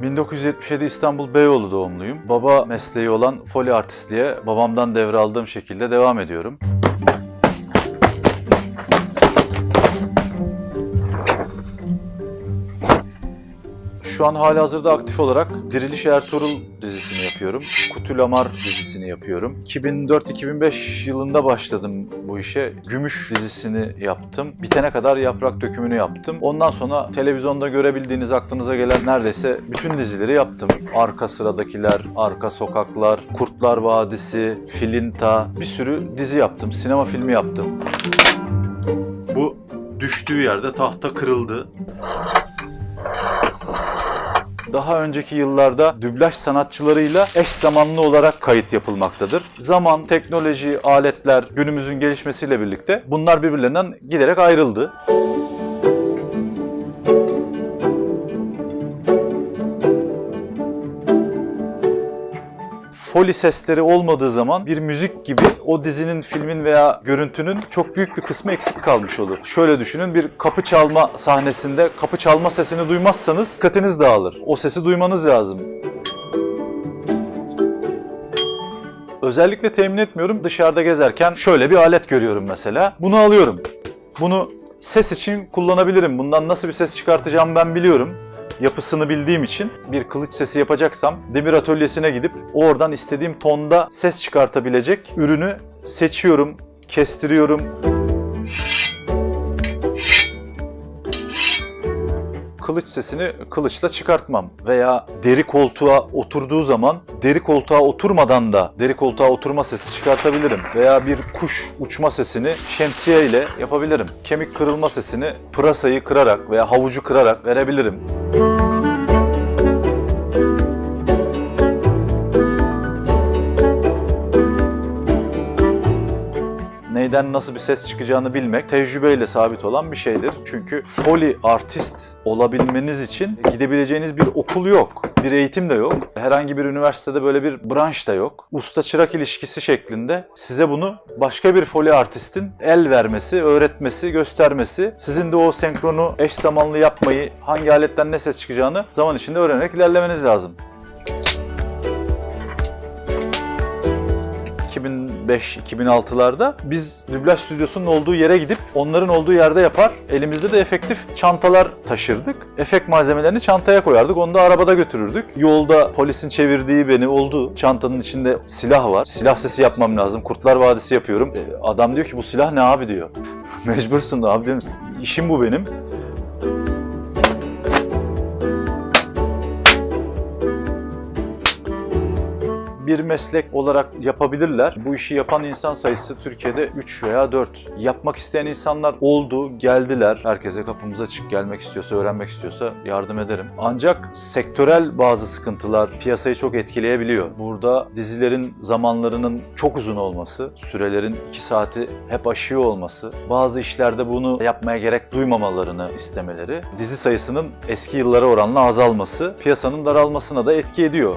1977 İstanbul Beyoğlu doğumluyum. Baba mesleği olan Foley artistliğe babamdan devraldığım şekilde devam ediyorum. Şu an halihazırda aktif olarak Diriliş Ertuğrul dizisini yapıyorum. Kutulamar dizisini yapıyorum. 2004-2005 yılında başladım bu işe. Gümüş dizisini yaptım. Bitene kadar Yaprak Dökümü'nü yaptım. Ondan sonra televizyonda görebildiğiniz, aklınıza gelen neredeyse bütün dizileri yaptım. Arka Sıradakiler, Arka Sokaklar, Kurtlar Vadisi, Filinta, bir sürü dizi yaptım. Sinema filmi yaptım. Bu düştüğü yerde tahta kırıldı. Daha önceki yıllarda dublaj sanatçılarıyla eş zamanlı olarak kayıt yapılmaktadır. Zaman, teknoloji, aletler günümüzün gelişmesiyle birlikte bunlar birbirlerinden giderek ayrıldı. Foley sesleri olmadığı zaman bir müzik gibi o dizinin, filmin veya görüntünün çok büyük bir kısmı eksik kalmış olur. Şöyle düşünün, bir kapı çalma sahnesinde kapı çalma sesini duymazsanız dikkatiniz dağılır. O sesi duymanız lazım. Özellikle temin etmiyorum. Dışarıda gezerken şöyle bir alet görüyorum mesela. Bunu alıyorum. Bunu ses için kullanabilirim. Bundan nasıl bir ses çıkartacağımı ben biliyorum. Yapısını bildiğim için bir kılıç sesi yapacaksam demir atölyesine gidip oradan istediğim tonda ses çıkartabilecek ürünü seçiyorum, kestiriyorum. Kılıç sesini kılıçla çıkartmam veya deri koltuğa oturduğu zaman deri koltuğa oturmadan da deri koltuğa oturma sesi çıkartabilirim veya bir kuş uçma sesini şemsiye ile yapabilirim. Kemik kırılma sesini pırasayı kırarak veya havucu kırarak verebilirim. Neyden nasıl bir ses çıkacağını bilmek tecrübeyle sabit olan bir şeydir. Çünkü Foley artist olabilmeniz için gidebileceğiniz bir okul yok, bir eğitim de yok. Herhangi bir üniversitede böyle bir branş da yok. Usta-çırak ilişkisi şeklinde size bunu başka bir Foley artistin el vermesi, öğretmesi, göstermesi, sizin de o senkronu eş zamanlı yapmayı, hangi aletten ne ses çıkacağını zaman içinde öğrenerek ilerlemeniz lazım. 2005-2006'larda biz dublaj stüdyosunun olduğu yere gidip onların olduğu yerde yapar, elimizde de efektif çantalar taşırdık. Efekt malzemelerini çantaya koyardık, onu da arabada götürürdük. Yolda polisin çevirdiği beni oldu. Çantanın içinde silah var. Silah sesi yapmam lazım. Kurtlar Vadisi yapıyorum. Adam diyor ki bu silah ne abi diyor. Mecbursun da abi diyorum. İşim bu benim. Bir meslek olarak yapabilirler. Bu işi yapan insan sayısı Türkiye'de 3 veya 4. Yapmak isteyen insanlar oldu, geldiler. Herkese kapımız açık, gelmek istiyorsa, öğrenmek istiyorsa yardım ederim. Ancak sektörel bazı sıkıntılar piyasayı çok etkileyebiliyor. Burada dizilerin zamanlarının çok uzun olması, sürelerin 2 saati hep aşıyor olması, bazı işlerde bunu yapmaya gerek duymamalarını istemeleri, dizi sayısının eski yıllara oranla azalması, piyasanın daralmasına da etki ediyor.